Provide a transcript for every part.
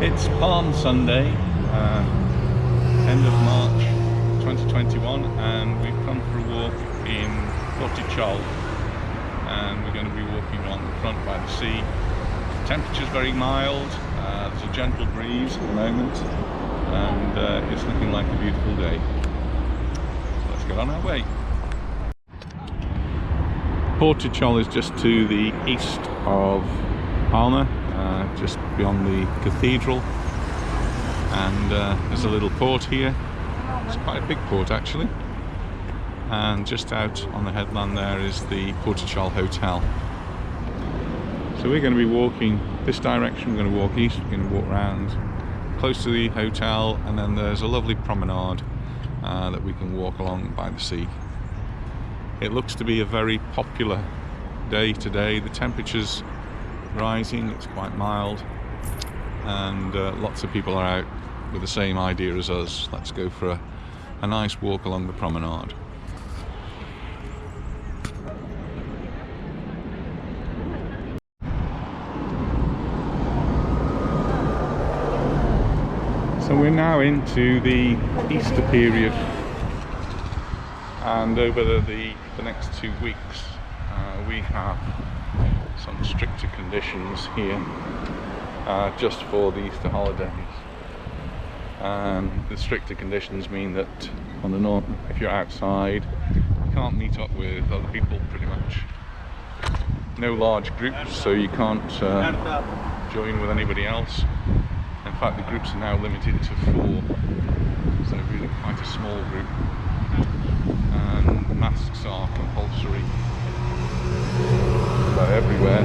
It's Palm Sunday, end of March 2021, and we've come for a walk in Portixol, and we're going to be walking along the front by the sea. The temperature's very mild, there's a gentle breeze at the moment, and it's looking like a beautiful day. So let's get on our way. Portixol is just to the east of Palma, just beyond the cathedral, and there's a little port here. It's quite a big port actually, and just out on the headland there is the Portixol Hotel. So we're going to be walking this direction. We're going to walk east, we're going to walk round close to the hotel, and then there's a lovely promenade that we can walk along by the sea. It looks to be a very popular day today. The temperature's rising, it's quite mild, and lots of people are out with the same idea as us. Let's go for a nice walk along the promenade. So we're now into the Easter period, and over the next 2 weeks we have some stricter conditions here just for the Easter holidays. The stricter conditions mean that on the north, if you're outside, you can't meet up with other people pretty much. No large groups, so you can't join with anybody else. In fact, the groups are now limited to 4, so really quite a small group. And masks are compulsory about everywhere,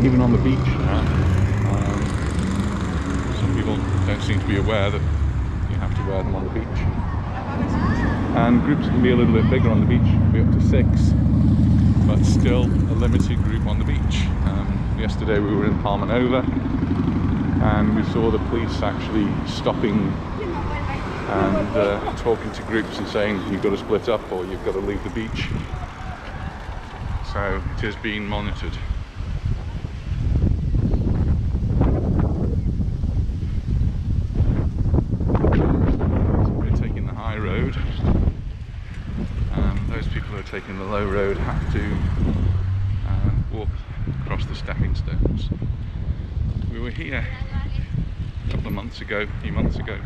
even on the beach now. Some people don't seem to be aware that you have to wear them on the beach. And groups can be a little bit bigger on the beach, be up to 6, but still a limited group on the beach. Yesterday we were in Palma Nova, and we saw the police actually stopping and talking to groups and saying you've got to split up or you've got to leave the beach. So it is being monitored. So we're taking the high road. Those people who are taking the low road have to walk across the stepping stones. We were here a couple of months ago, a few months ago,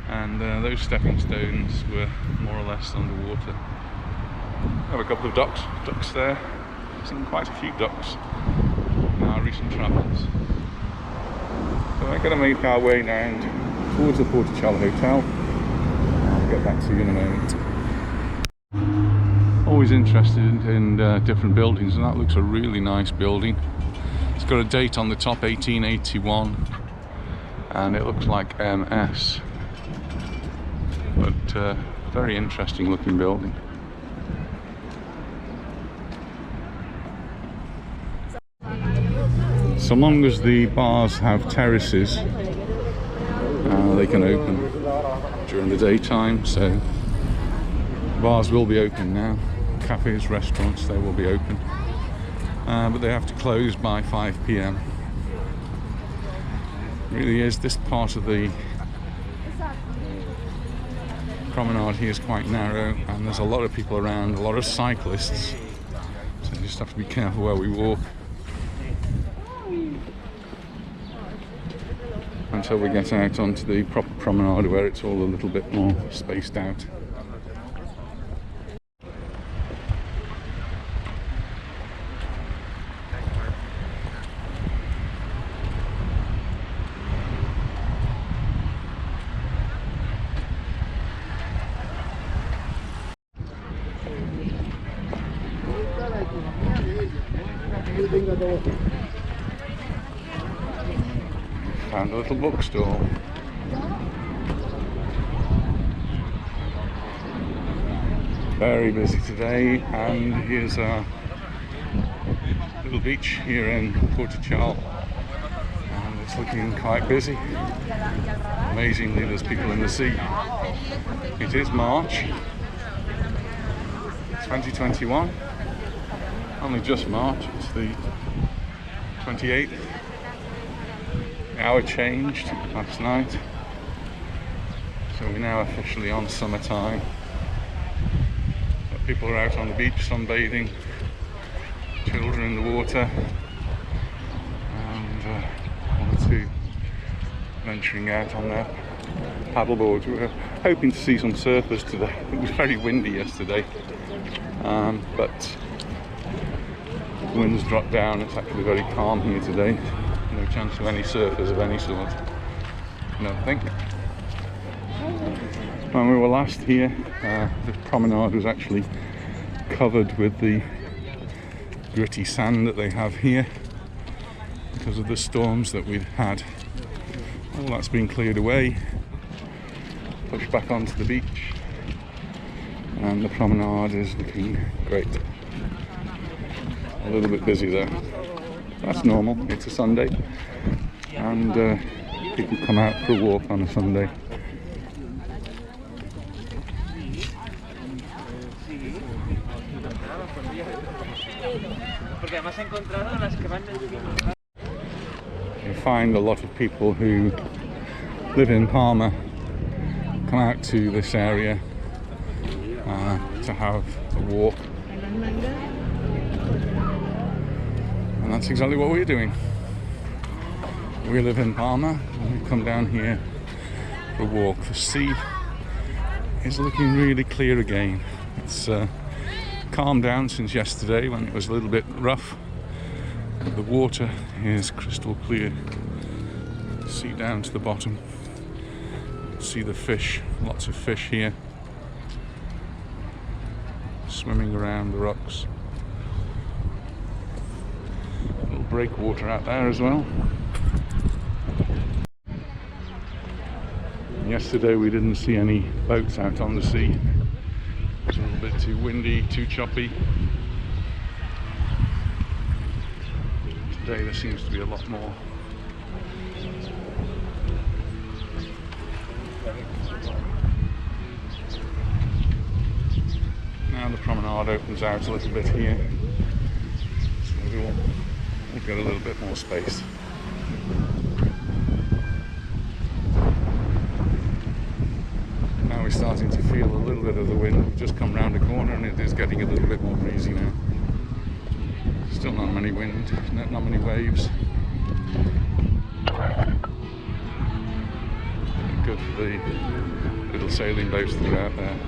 and those stepping stones were more or less underwater. I have a couple of ducks there. I've seen quite a few ducks in our recent travels. So we're going to make our way down towards the Portixol Hotel. I'll get back to you in a moment. Always interested in different buildings, and that looks a really nice building. It's got a date on the top, 1881, and it looks like MS. But very interesting looking building. So long as the bars have terraces, they can open during the daytime. So bars will be open now. Cafes, restaurants, they will be open. But they have to close by 5 p.m. Really is, this part of the promenade here is quite narrow, and there's a lot of people around, a lot of cyclists, so you just have to be careful where we walk until we get out onto the proper promenade where it's all a little bit more spaced out. Found a little bookstore. Very busy today, and here's a little beach here in Portixol, and it's looking quite busy. Amazingly, there's people in the sea. It is March 2021, only just March. It's the 28th. hour changed last night, so we're now officially on summertime. But people are out on the beach sunbathing, children in the water, and one or two venturing out on their paddleboards. We were hoping to see some surfers today. It was very windy yesterday, but the wind's dropped down. It's actually very calm here today. No chance of any surfers of any sort. No, I think. When we were last here, the promenade was actually covered with the gritty sand that they have here because of the storms that we've had. All that's been cleared away, pushed back onto the beach, and the promenade is looking great. A little bit busy though. That's normal, it's a Sunday, and people come out for a walk on a Sunday. You find a lot of people who live in Palma come out to this area to have a walk, and that's exactly what we're doing. We live in Palma and we come down here for a walk. The sea is looking really clear again. It's calmed down since yesterday when it was a little bit rough. The water is crystal clear. See down to the bottom. See the fish, lots of fish here, swimming around the rocks. A little breakwater out there as well. Yesterday we didn't see any boats out on the sea. It was a little bit too windy, too choppy. Today there seems to be a lot more. Now the promenade opens out a little bit here, so we'll get a little bit more space. Now we're starting to feel a little bit of the wind. We've just come round the corner and it is getting a little bit more breezy now. Still not many wind, not many waves. Good for the little sailing boats that are out there.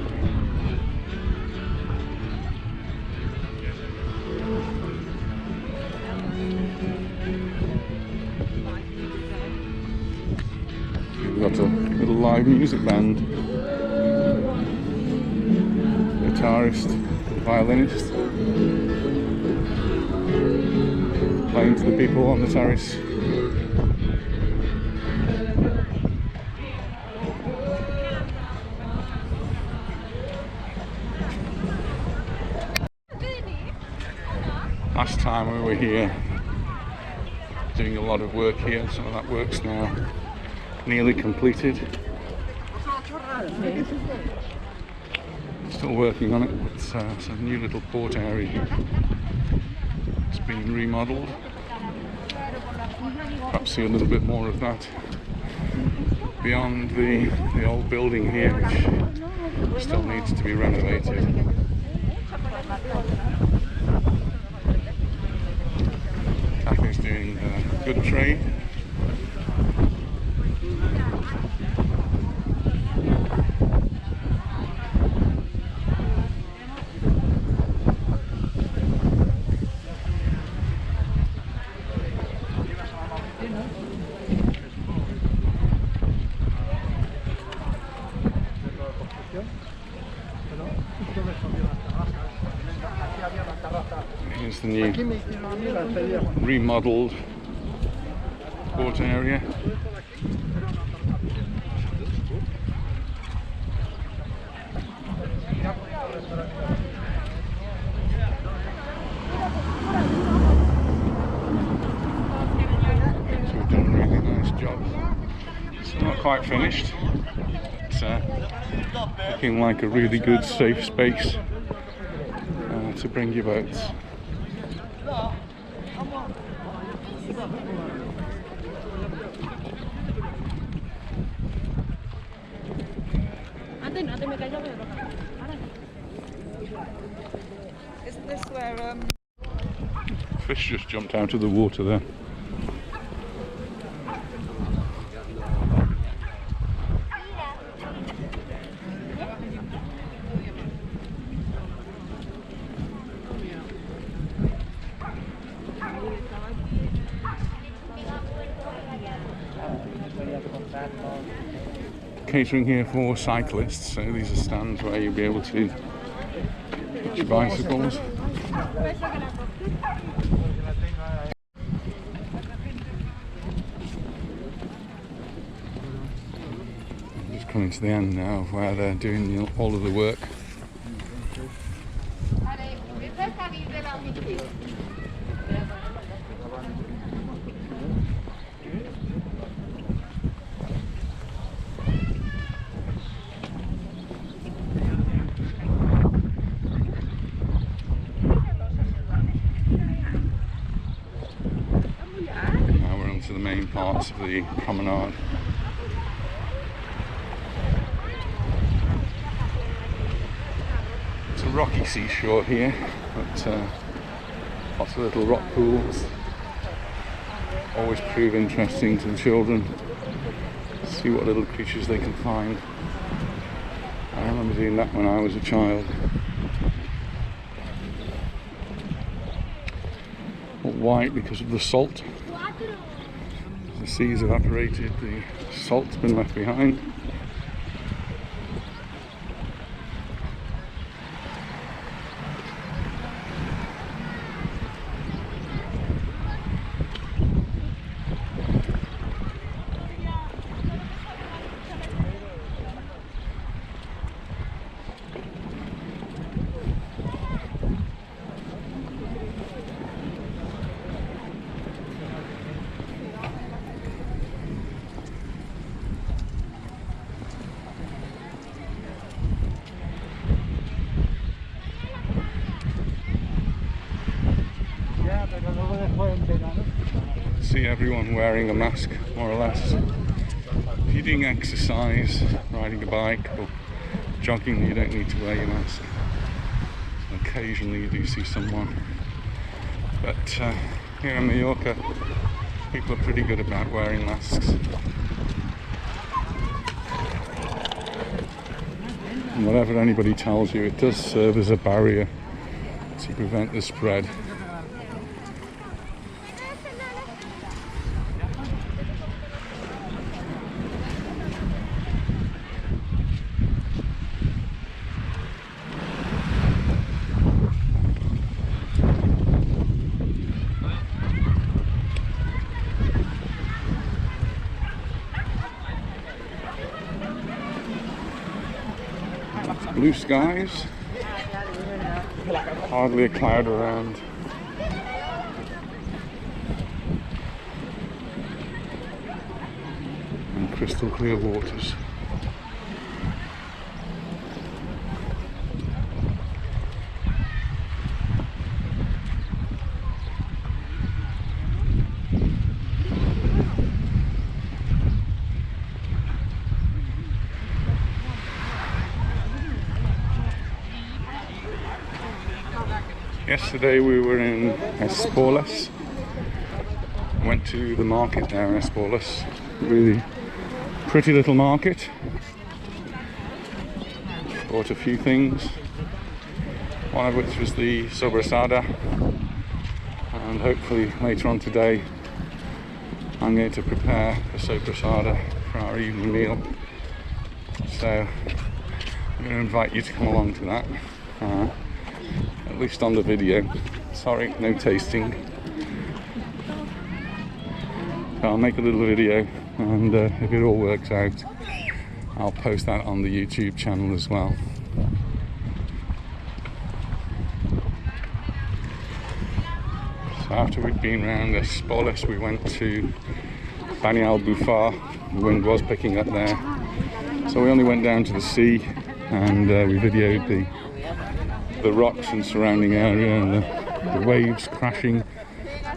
We've got a little live music band. Guitarist, violinist, playing to the people on the terrace. Last time we were here doing a lot of work here, some of that work's now nearly completed. Still working on it. It's a new little port area. It's been remodelled. Perhaps see a little bit more of that beyond the old building here, which still needs to be renovated. Cafe's doing good trade. Here's the new remodelled port area. So we've done a really nice job. It's not quite finished, but looking like a really good safe space to bring your boats. Isn't this where Fish just jumped out of the water there. Catering here for cyclists, so these are stands where you'll be able to put your bicycles. Just coming to the end now of where they're doing all of the work. To the main parts of the promenade. It's a rocky seashore here, but lots of little rock pools. Always prove interesting to the children. See what little creatures they can find. I remember doing that when I was a child. All white because of the salt. The sea's evaporated, the salt's been left behind. See everyone wearing a mask, more or less. If you're doing exercise, riding a bike or jogging, you don't need to wear your mask. Occasionally you do see someone, but here in Mallorca people are pretty good about wearing masks. And whatever anybody tells you, it does serve as a barrier to prevent the spread. Blue skies, hardly a cloud around. And crystal clear waters. Yesterday we were in Esporles. Went to the market there in Esporles. Really pretty little market. Bought a few things. One of which was the sobrasada. And hopefully later on today I'm going to prepare a sobrasada for our evening meal. So I'm going to invite you to come along to that. At least on the video. Sorry, no tasting. So I'll make a little video, and if it all works out, I'll post that on the YouTube channel as well. So after we'd been around Esporles, we went to Banyal Bufar. The wind was picking up there, so we only went down to the sea, and we videoed the rocks and surrounding area, and the waves crashing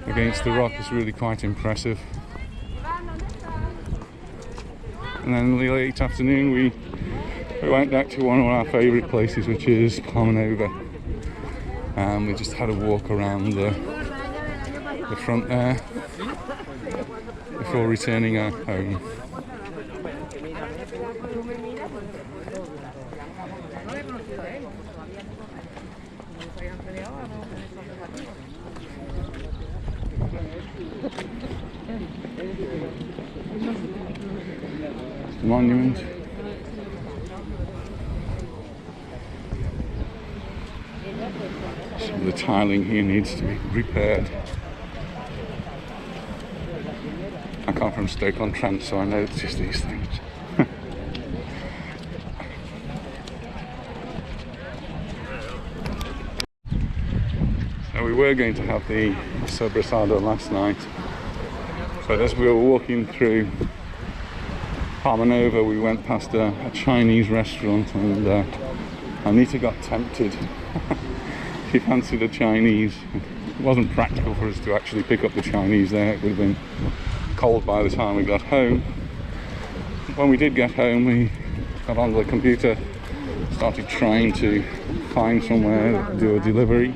against the rock is really quite impressive. And then in the late afternoon we We went back to one of our favourite places, which is Promenade, and we just had a walk around the front there before returning home. It's the monument. Some of the tiling here needs to be repaired. I come from Stoke-on-Trent, so I notice these things. So we were going to have the sobrasado last night, but as we were walking through Palmanova, we went past a Chinese restaurant, and Anita got tempted. She fancied a Chinese. It wasn't practical for us to actually pick up the Chinese there. It would have been cold by the time we got home. When we did get home, we got onto the computer, started trying to find somewhere to do a delivery,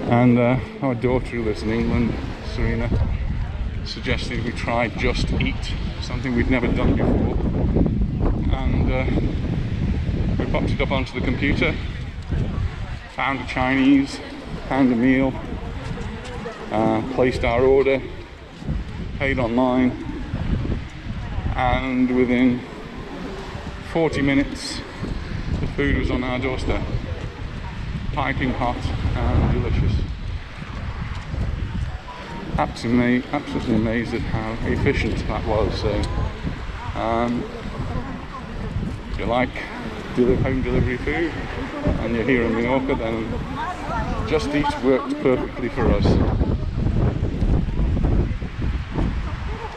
and our daughter who lives in England, Marina, suggested we try Just Eat, something we'd never done before, and we popped it up onto the computer, found a Chinese, found a meal, placed our order, paid online, and within 40 minutes the food was on our doorstep, piping hot and delicious. Absolutely amazed at how efficient that was. So if you like home delivery food and you're here in Mallorca, then Just Eat worked perfectly for us.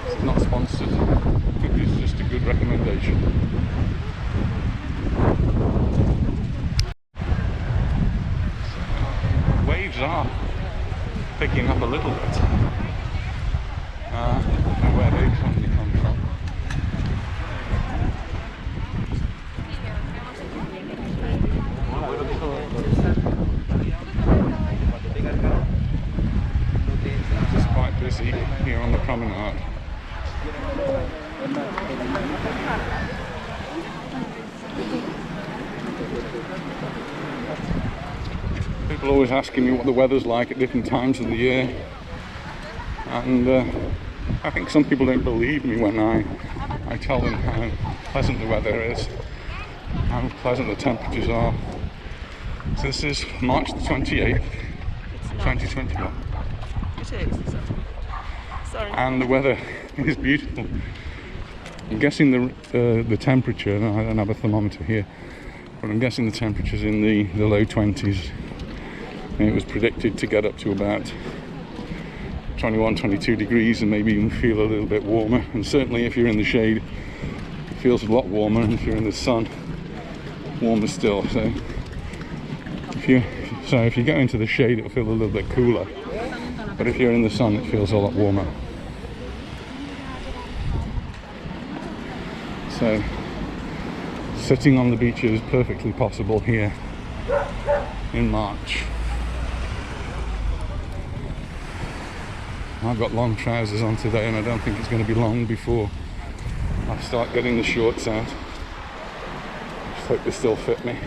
It's not sponsored, it's just a good recommendation. Waves are picking up a little bit. I don't know where they suddenly come from. It's quite busy here on the promenade. People are always asking me what the weather's like at different times of the year, and I think some people don't believe me when I tell them how pleasant the weather is, how pleasant the temperatures are. So this is March the 28th, 2021. It is. Sorry. And the weather is beautiful. I'm guessing the temperature, and I don't have a thermometer here, but I'm guessing the temperature's in the low 20s. And it was predicted to get up to about 21, 22 degrees and maybe even feel a little bit warmer. And certainly if you're in the shade, it feels a lot warmer, and if you're in the sun, warmer still. So if you go into the shade, it'll feel a little bit cooler, but if you're in the sun, it feels a lot warmer. So sitting on the beach is perfectly possible here in March. I've got long trousers on today, and I don't think it's going to be long before I start getting the shorts out. Just hope they still fit me.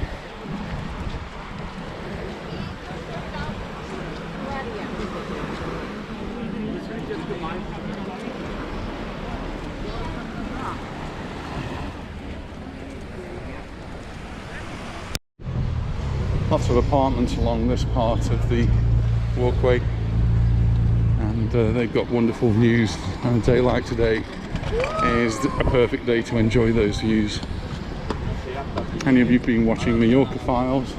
Lots of apartments along this part of the walkway, and they've got wonderful views, and a day like today is a perfect day to enjoy those views. Any of you been watching Mallorca Files?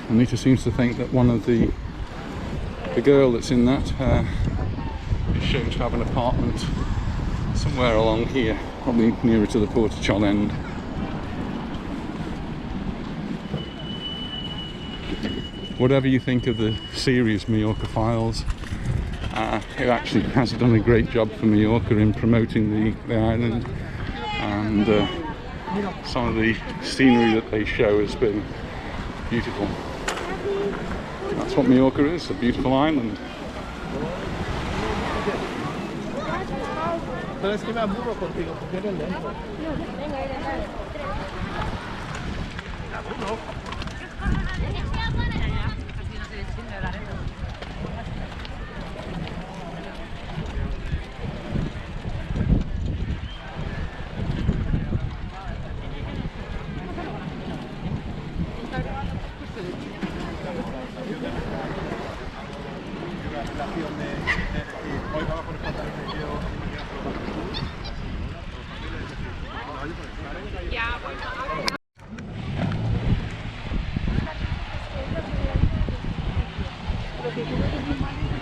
Anita seems to think that one of the girl that's in that is shown to have an apartment somewhere along here, probably nearer to the Portixol end. Whatever you think of the series Mallorca Files, it actually has done a great job for Mallorca in promoting the island, and some of the scenery that they show has been beautiful. That's what Mallorca is, a beautiful island.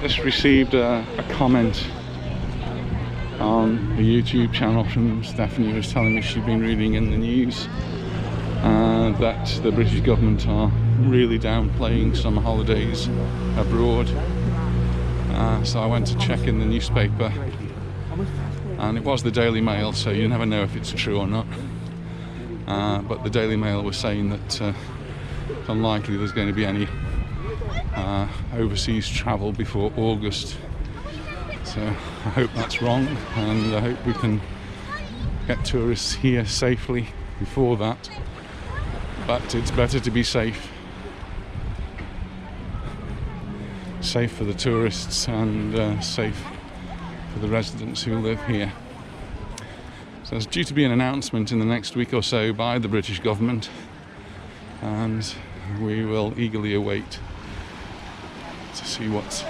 Just received a comment on the YouTube channel from Stephanie, who was telling me she'd been reading in the news that the British government are really downplaying summer holidays abroad. So I went to check in the newspaper, and it was the Daily Mail, so you never know if it's true or not. But the Daily Mail was saying that it's unlikely there's going to be any overseas travel before August. So I hope that's wrong, and I hope we can get tourists here safely before that. But it's better to be safe. Safe for the tourists and safe for the residents who live here. So there's due to be an announcement in the next week or so by the British government, and we will eagerly await to see what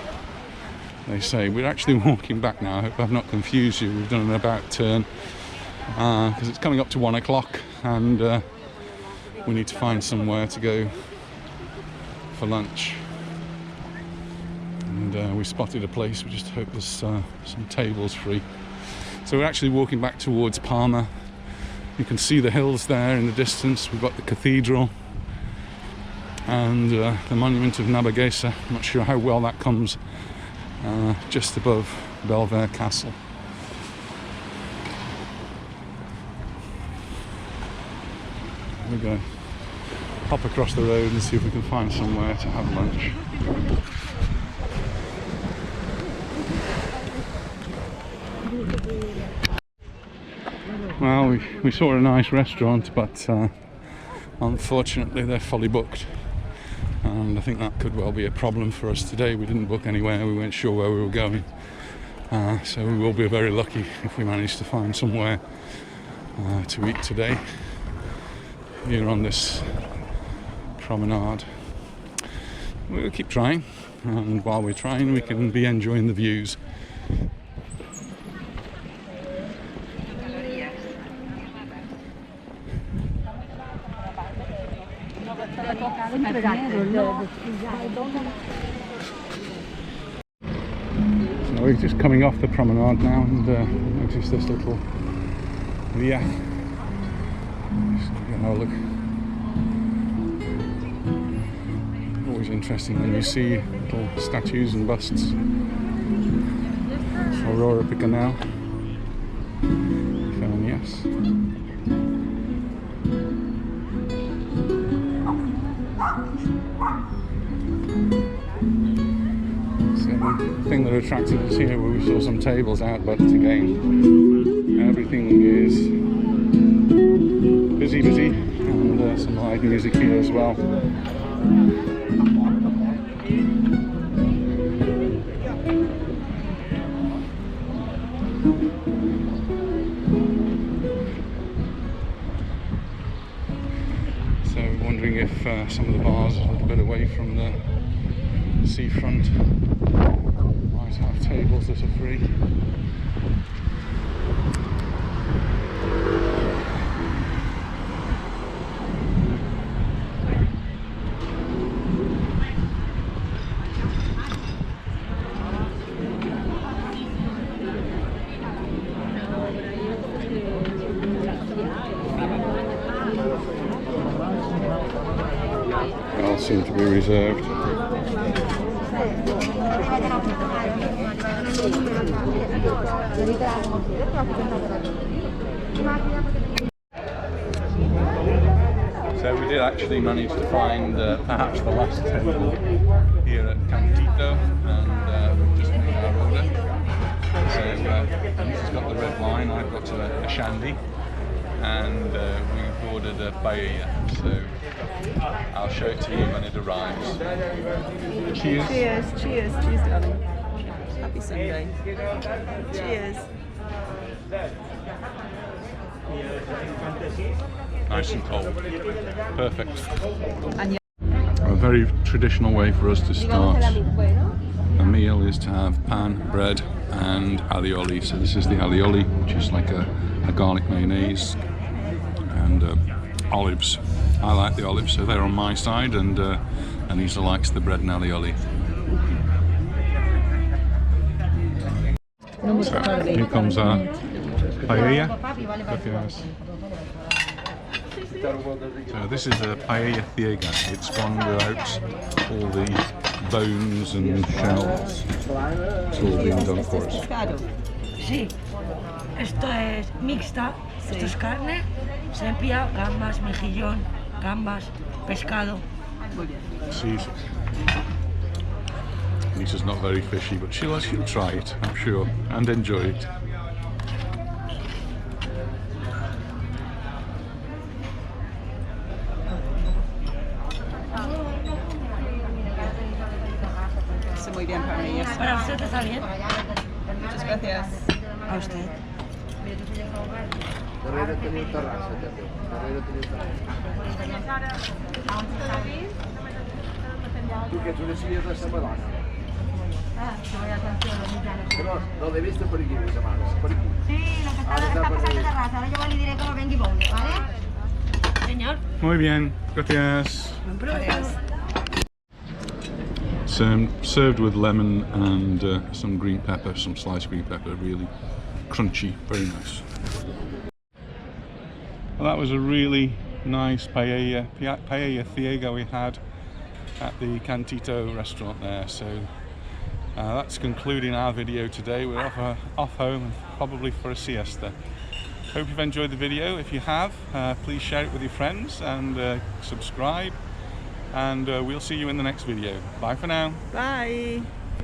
they say. We're actually walking back now. I hope I've not confused you. We've done an about turn because it's coming up to 1 o'clock, and we need to find somewhere to go for lunch. And we spotted a place. We just hope there's some tables free. So we're actually walking back towards Palma. You can see the hills there in the distance. We've got the cathedral and the monument of Nabagesa. I'm not sure how well that comes just above Belvedere Castle. We're going to hop across the road and see if we can find somewhere to have lunch. Well, we saw a nice restaurant, but unfortunately they're fully booked, and I think that could well be a problem for us today. We didn't book anywhere, we weren't sure where we were going, so we will be very lucky if we manage to find somewhere to eat today here on this promenade. We'll keep trying, and while we're trying we can be enjoying the views. So we're just coming off the promenade now, and notice this little via. Just have a look. Always interesting when you see little statues and busts. Auora Picornell, Feminias. The thing that attracted us here, where we saw some tables out, but again everything is busy, and some live music here as well. So wondering if some of the bars are a little bit away from the seafront might have tables that are free. They all seem to be reserved. did actually manage to find perhaps the last table here at Ca'n Tito, and we've just made our order. So this has got the red wine, I've got a shandy, and we've ordered a paella. So I'll show it to you when it arrives. Cheers. Cheers, cheers, cheers, darling. Happy Sunday. Cheers. Nice and cold. Perfect. And A very traditional way for us to start a meal is to have pan, bread and alioli. So this is the alioli, which is like a garlic mayonnaise, and olives. I like the olives, so they're on my side, and Anissa likes the bread and alioli. So here comes our paella. So this is a paella ciega. It's one without all the bones and shells. It's all being done for us. Sí, esto es mixta, esto es carne, sepia, gambas, mejillón, gambas, pescado. She's Anissa's not very fishy, but she'll try it, I'm sure, and enjoy it. muy bien para mí. ¿Para usted está bien? Muchas gracias. A usted. Tu que ets una silla de sa madona. Però no l'he vista per aquí, les amades, per aquí. Sí, la que está pasando la terraza. Ahora yo le diré cómo venga y voy, ¿vale? Señor. Muy bien, gracias. Served with lemon and some green pepper, some sliced green pepper, really crunchy, very nice. Well, that was a really nice paella ciega we had at the Ca'n Tito restaurant there. So that's concluding our video today. We're off home, probably for a siesta. Hope you've enjoyed the video. If you have, please share it with your friends and subscribe, and we'll see you in the next video. Bye for now. Bye.